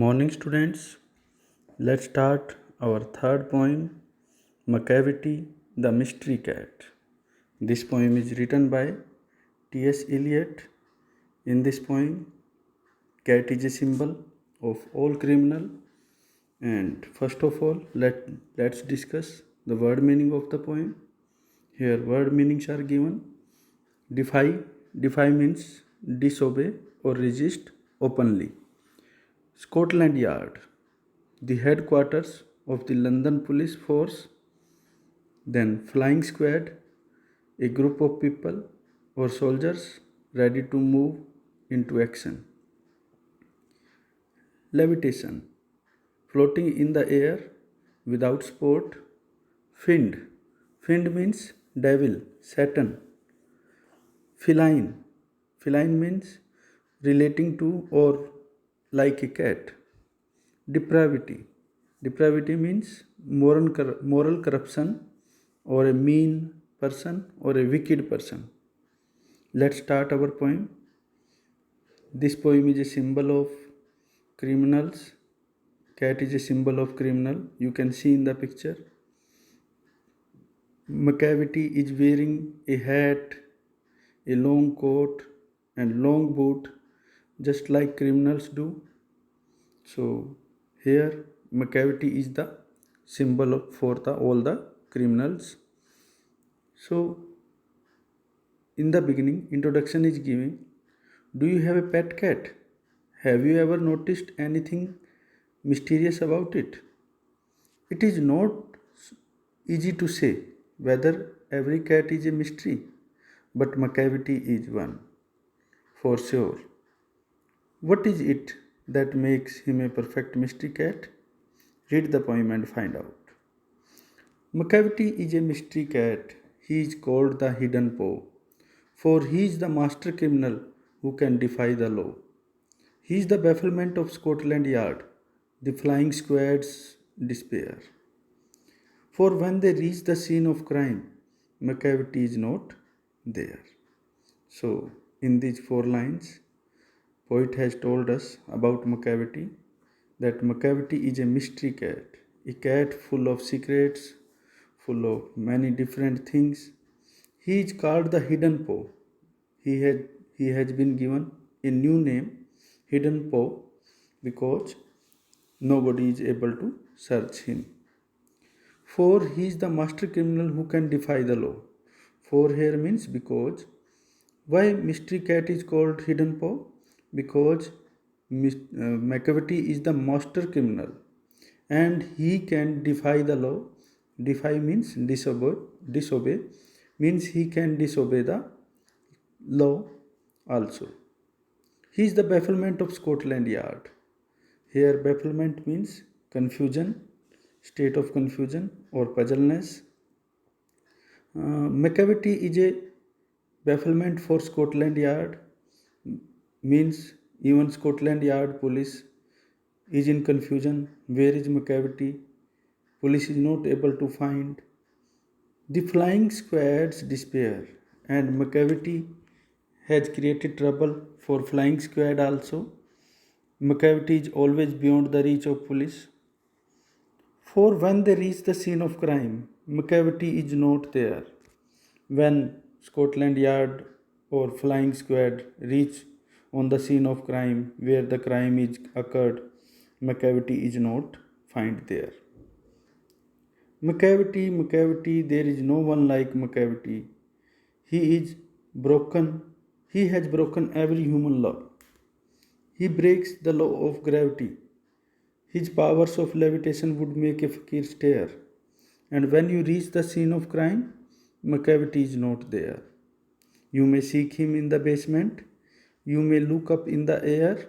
Morning, students. Let's start our third poem, Macavity, the Mystery Cat. This poem is written by T.S. Eliot. In this poem, cat is a symbol of all criminal. And first of all, let's discuss the word meaning of the poem. Here, word meanings are given. Defy. Defy means disobey or resist openly. Scotland Yard, the headquarters of the London Police Force. Then flying squad, a group of people or soldiers ready to move into action. Levitation, floating in the air without support. Fiend, fiend means devil, Satan. Feline, feline means relating to or like a cat. Depravity, depravity means moral corruption or a mean person or a wicked person. Let's start our poem. This poem is a symbol of criminals. Cat is a symbol of criminal. You can see in the picture. Macavity is wearing a hat, a long coat, and long boot, just like criminals do. So here, Macavity is the symbol for all the criminals. So in the beginning, introduction is giving. Do you have a pet cat? Have you ever noticed anything mysterious about it? It is not easy to say whether every cat is a mystery, but Macavity is one for sure. What is it that makes him a perfect mystery cat? Read the poem and find out. Macavity is a mystery cat. He is called the hidden paw, for he is the master criminal who can defy the law. He is the bafflement of Scotland Yard, the flying squad's despair. For when they reach the scene of crime, Macavity is not there. So, in these four lines, poet has told us about Macavity that Macavity is a mystery cat, a cat full of secrets, full of many different things. He is called the hidden paw. He had he has been given a new name, hidden paw, because nobody is able to search him. For he is the master criminal who can defy the law. For here means because. Why mystery cat is called hidden paw? Because Macavity is the master criminal and he can defy the law. Defy means disobey. Disobey means he can disobey the law also. He is the bafflement of Scotland Yard. Here, bafflement means confusion, state of confusion or puzzleness. Macavity is a bafflement for Scotland Yard, means even Scotland Yard police is in confusion. Where is Macavity? Police is not able to find. The flying squad's despair, and Macavity has created trouble for flying squad also. Macavity is always beyond the reach of police. For when they reach the scene of crime, Macavity is not there. When Scotland Yard or flying squad reach on the scene of crime where the crime is occurred, Macavity is not found there. Macavity, Macavity, there is no one like Macavity. He is broken. He has broken every human law. He breaks the law of gravity. His powers of levitation would make a fakir stare. And when you reach the scene of crime, Macavity is not there. You may seek him in the basement, you may look up in the air,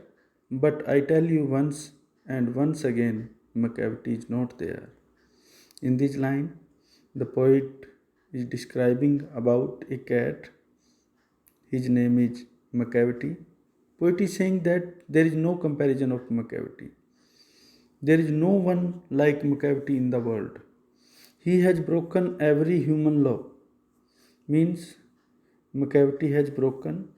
but I tell you once and once again, Macavity is not there. In this line, the poet is describing about a cat. His name is Macavity. Poet is saying that there is no comparison of Macavity. There is no one like Macavity in the world. He has broken every human law. Means Macavity has broken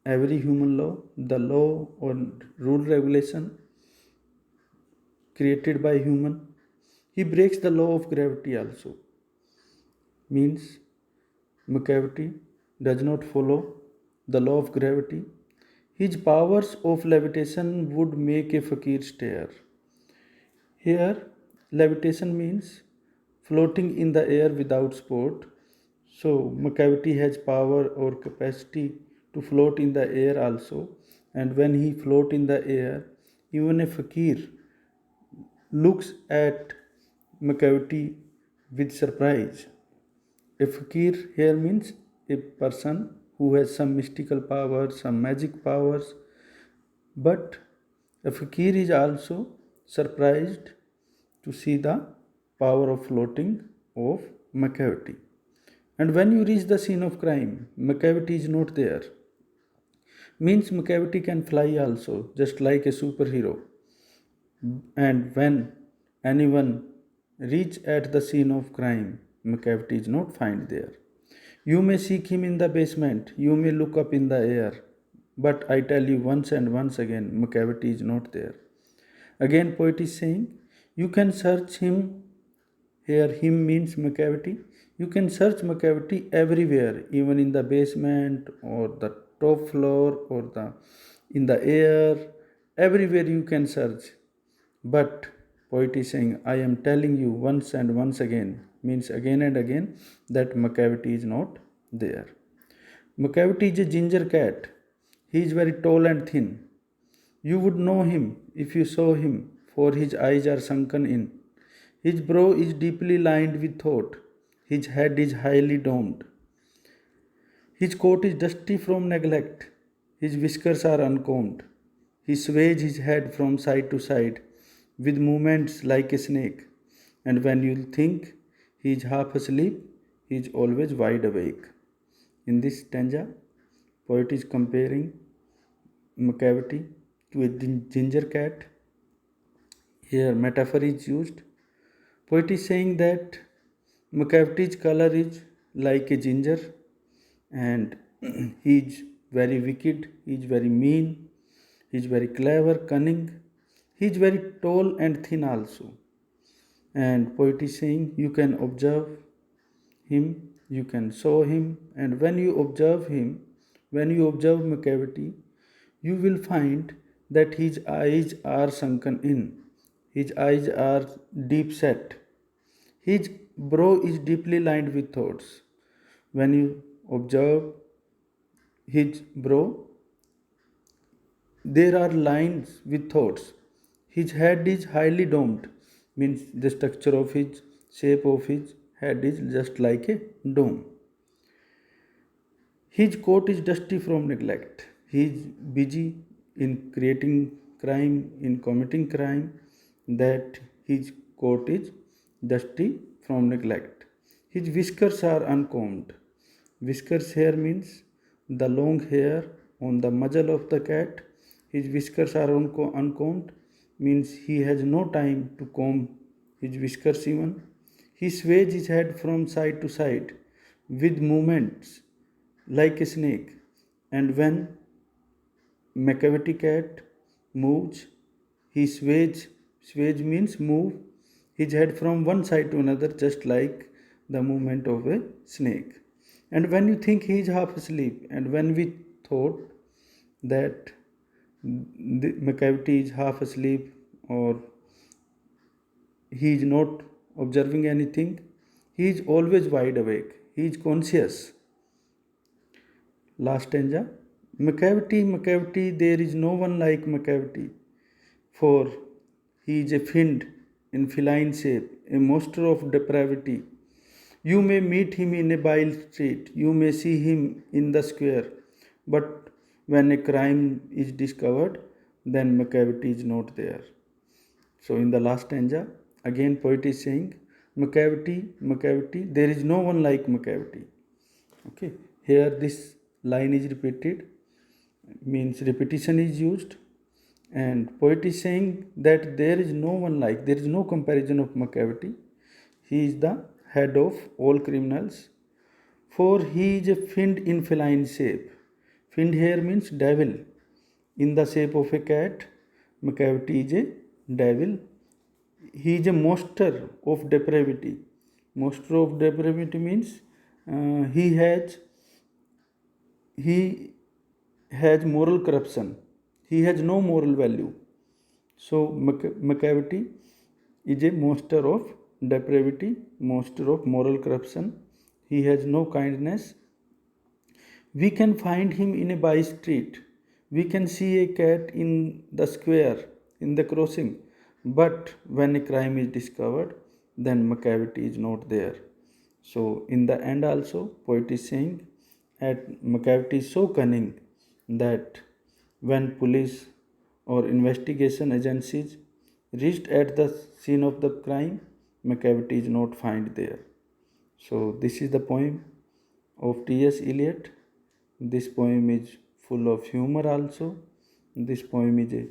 every human law, the law or rule regulation created by human. He breaks the law of gravity also. Means Macavity does not follow the law of gravity. His powers of levitation would make a fakir stare. Here, levitation means floating in the air without support. So, Macavity has power or capacity to float in the air also. And when he float in the air, even a fakir looks at Macavity with surprise. A fakir here means a person who has some mystical powers, some magic powers, but a fakir is also surprised to see the power of floating of Macavity. And when you reach the scene of crime, Macavity is not there. Means Macavity can fly also, just like a superhero. And when anyone reach at the scene of crime, Macavity is not found there. You may seek him in the basement, you may look up in the air, but I tell you once and once again, Macavity is not there. Again, poet is saying, you can search him. Here, him means Macavity. You can search Macavity everywhere, even in the basement or the top floor or the in the air. Everywhere you can search. But poet is saying, I am telling you once and once again, means again and again, that Macavity is not there. Macavity is a ginger cat. He is very tall and thin. You would know him if you saw him, for his eyes are sunken in. His brow is deeply lined with thought. His head is highly domed. His coat is dusty from neglect. His whiskers are uncombed. He sways his head from side to side with movements like a snake. And when you think he is half asleep, he is always wide awake. In this stanza, poet is comparing Macavity to a ginger cat. Here, metaphor is used. Poet is saying that Macavity's color is like a ginger, and he is very wicked, he is very mean, he is very clever, cunning, he is very tall and thin also. And poet is saying you can observe him, you can saw him, and when you observe him, when you observe Macavity, you will find that his eyes are sunken in, his eyes are deep set, his brow is deeply lined with thoughts. When you observe his brow, there are lines with thoughts. His head is highly domed, means the structure of his shape of his head is just like a dome. His coat is dusty from neglect. He is busy in creating crime, in committing crime, that his coat is dusty from neglect. His whiskers are uncombed. Whiskers here means the long hair on the muzzle of the cat. His whiskers are uncombed, means he has no time to comb his whiskers even. He sways his head from side to side with movements like a snake. And when Macavity cat moves, he sways. Sways means move his head from one side to another, just like the movement of a snake. And when you think he is half asleep, and when we thought that the Macavity is half asleep or he is not observing anything, he is always wide awake, he is conscious. Last stanza. Macavity, Macavity, there is no one like Macavity, for he is a fiend in feline shape, a monster of depravity. You may meet him in a by street, you may see him in the square, but when a crime is discovered, then Macavity is not there. So in the last stanza, again poet is saying, Macavity, Macavity, there is no one like Macavity. Okay, here this line is repeated, means repetition is used, and poet is saying that there is no one like, there is no comparison of Macavity. He is the head of all criminals, for he is a fiend in feline shape. Fiend here means devil. In the shape of a cat, Macavity is a devil, he is a master of depravity. Master of depravity means he has moral corruption. He has no moral value. So Macavity is a monster of depravity, monster of moral corruption. He has no kindness. We can find him in a by street. We can see a cat in the square, in the crossing. But when a crime is discovered, then Macavity is not there. So in the end also, poet is saying that Macavity is so cunning that when police or investigation agencies reached at the scene of the crime, Macavity is not found there. So this is the poem of T.S. Eliot. This poem is full of humor also. This poem is a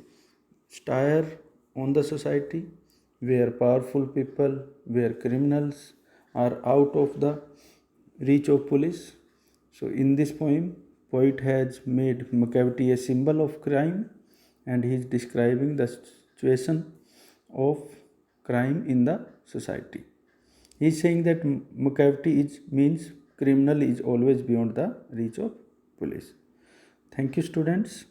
satire on the society where powerful people, where criminals are out of the reach of police. So in this poem, poet has made Macavity a symbol of crime, and he is describing the situation of crime in the society. He is saying that Macavity is means criminal is always beyond the reach of police. Thank you, students.